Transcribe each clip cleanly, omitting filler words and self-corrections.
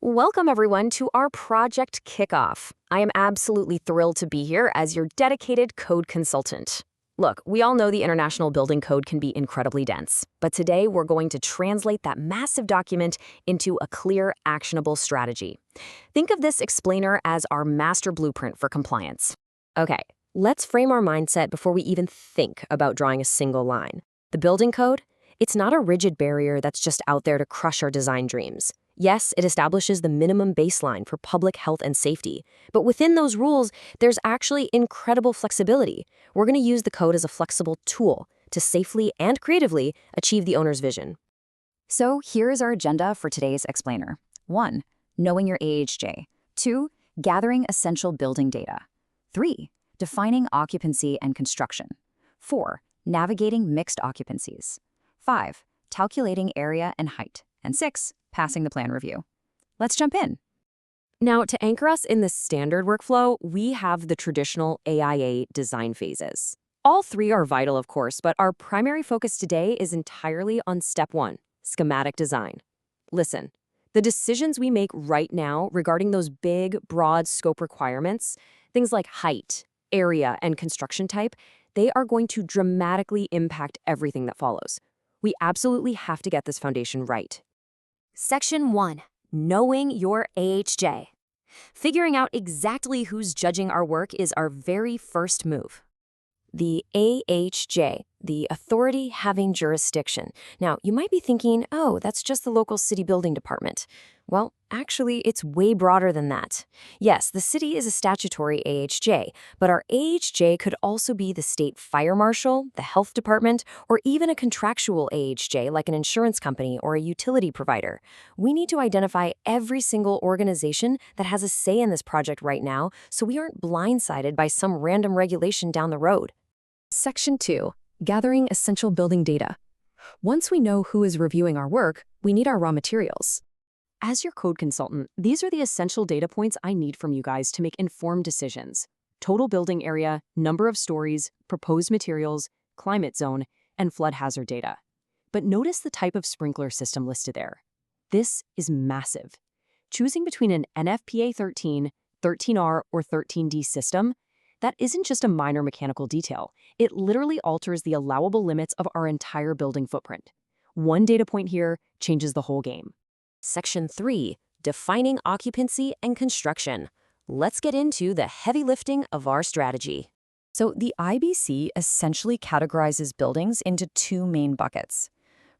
Welcome, everyone, to our project kickoff. I am absolutely thrilled to be here as your dedicated code consultant. Look, we all know the International Building Code can be incredibly dense, but today we're going to translate that massive document into a clear, actionable strategy. Think of this explainer as our master blueprint for compliance. Okay, let's frame our mindset before we even think about drawing a single line. The building code? It's not a rigid barrier that's just out there to crush our design dreams. Yes, it establishes the minimum baseline for public health and safety, but within those rules, there's actually incredible flexibility. We're going to use the code as a flexible tool to safely and creatively achieve the owner's vision. So here is our agenda for today's explainer. 1. Knowing your AHJ. 2. Gathering essential building data. 3. Defining occupancy and construction. 4. Navigating mixed occupancies. 5. Calculating area and height. And 6. Passing the plan review. Let's jump in. Now, to anchor us in the standard workflow, we have the traditional AIA design phases. All three are vital, of course, but our primary focus today is entirely on step 1, schematic design. Listen, the decisions we make right now regarding those big, broad scope requirements, things like height, area, and construction type, they are going to dramatically impact everything that follows. We absolutely have to get this foundation right. Section 1. Knowing your AHJ. Figuring out exactly who's judging our work is our very first move. The AHJ, the authority having jurisdiction. Now, you might be thinking, oh, that's just the local city building department. Well, actually, it's way broader than that. Yes, the city is a statutory AHJ, but our AHJ could also be the state fire marshal, the health department, or even a contractual AHJ like an insurance company or a utility provider. We need to identify every single organization that has a say in this project right now so we aren't blindsided by some random regulation down the road. Section 2. Gathering essential building data. Once we know who is reviewing our work, we need our raw materials. As your code consultant, these are the essential data points I need from you guys to make informed decisions. Total building area, number of stories, proposed materials, climate zone, and flood hazard data. But notice the type of sprinkler system listed there. This is massive. Choosing between an NFPA 13, 13R, or 13D system, that isn't just a minor mechanical detail. It literally alters the allowable limits of our entire building footprint. One data point here changes the whole game. Section 3. Defining occupancy and construction. Let's get into the heavy lifting of our strategy. So the IBC essentially categorizes buildings into two main buckets.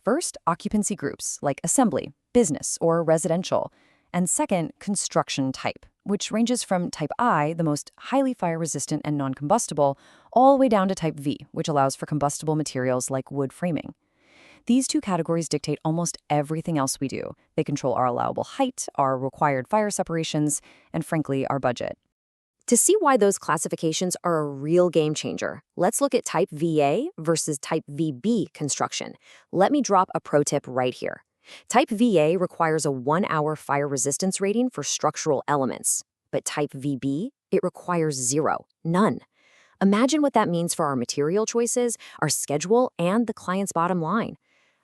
First, occupancy groups like assembly, business, or residential. And second, construction type, which ranges from type I, the most highly fire-resistant and non-combustible, all the way down to type V, which allows for combustible materials like wood framing. These two categories dictate almost everything else we do. They control our allowable height, our required fire separations, and frankly, our budget. To see why those classifications are a real game changer, let's look at type VA versus type VB construction. Let me drop a pro tip right here. Type VA requires a 1-hour fire resistance rating for structural elements, but type VB, it requires 0, none. Imagine what that means for our material choices, our schedule, and the client's bottom line.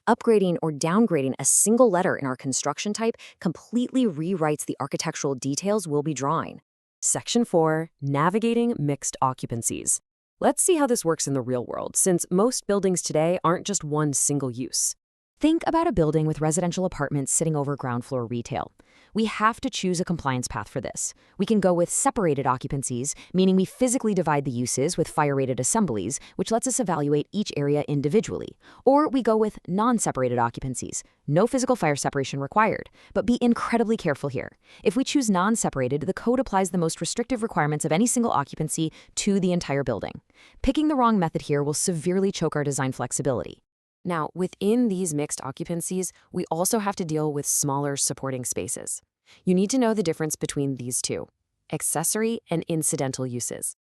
Upgrading or downgrading a single letter in our construction type completely rewrites the architectural details we'll be drawing. Section 4. Navigating mixed occupancies. Let's see how this works in the real world, since most buildings today aren't just one single use. Think about a building with residential apartments sitting over ground floor retail. We have to choose a compliance path for this. We can go with separated occupancies, meaning we physically divide the uses with fire-rated assemblies, which lets us evaluate each area individually. Or we go with non-separated occupancies. No physical fire separation required. But be incredibly careful here. If we choose non-separated, the code applies the most restrictive requirements of any single occupancy to the entire building. Picking the wrong method here will severely choke our design flexibility. Now, within these mixed occupancies, we also have to deal with smaller supporting spaces. You need to know the difference between these two, accessory and incidental uses.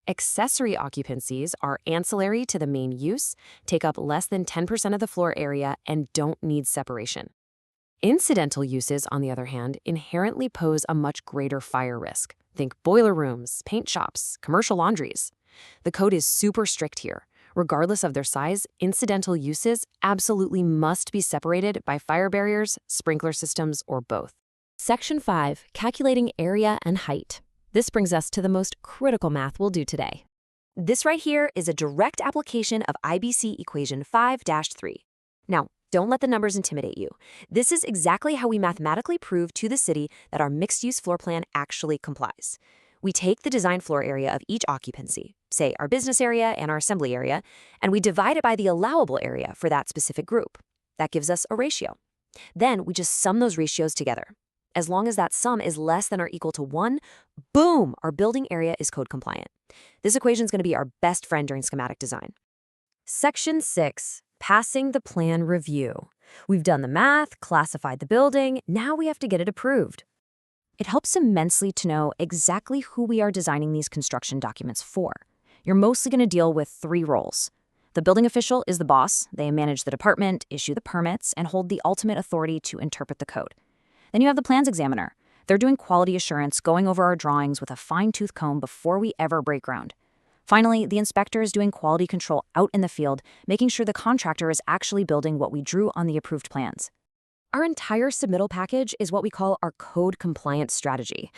Accessory occupancies are ancillary to the main use, take up less than 10% of the floor area, and don't need separation. Incidental uses, on the other hand, inherently pose a much greater fire risk. Think boiler rooms, paint shops, commercial laundries. The code is super strict here. Regardless of their size, incidental uses absolutely must be separated by fire barriers, sprinkler systems, or both. Section 5, calculating area and height. This brings us to the most critical math we'll do today. This right here is a direct application of IBC equation 5-3. Now, don't let the numbers intimidate you. This is exactly how we mathematically prove to the city that our mixed-use floor plan actually complies. We take the design floor area of each occupancy, say our business area and our assembly area, and we divide it by the allowable area for that specific group. That gives us a ratio. Then we just sum those ratios together. As long as that sum is less than or equal to 1, boom, our building area is code compliant. This equation is going to be our best friend during schematic design. Section 6, passing the plan review. We've done the math, classified the building, now we have to get it approved. It helps immensely to know exactly who we are designing these construction documents for. You're mostly going to deal with 3 roles. The building official is the boss. They manage the department, issue the permits, and hold the ultimate authority to interpret the code. Then you have the plans examiner. They're doing quality assurance, going over our drawings with a fine-tooth comb before we ever break ground. Finally, the inspector is doing quality control out in the field, making sure the contractor is actually building what we drew on the approved plans. Our entire submittal package is what we call our code compliance strategy.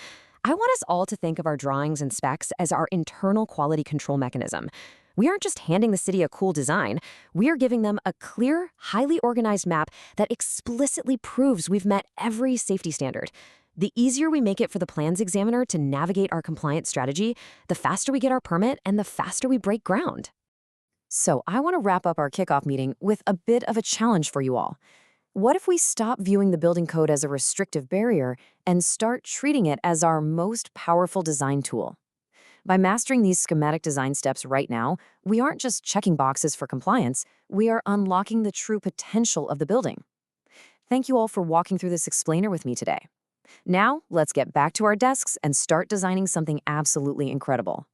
I want us all to think of our drawings and specs as our internal quality control mechanism. We aren't just handing the city a cool design, we are giving them a clear, highly organized map that explicitly proves we've met every safety standard. The easier we make it for the plans examiner to navigate our compliance strategy, the faster we get our permit and the faster we break ground. So I want to wrap up our kickoff meeting with a bit of a challenge for you all. What if we stop viewing the building code as a restrictive barrier and start treating it as our most powerful design tool? By mastering these schematic design steps right now, we aren't just checking boxes for compliance, we are unlocking the true potential of the building. Thank you all for walking through this explainer with me today. Now, let's get back to our desks and start designing something absolutely incredible.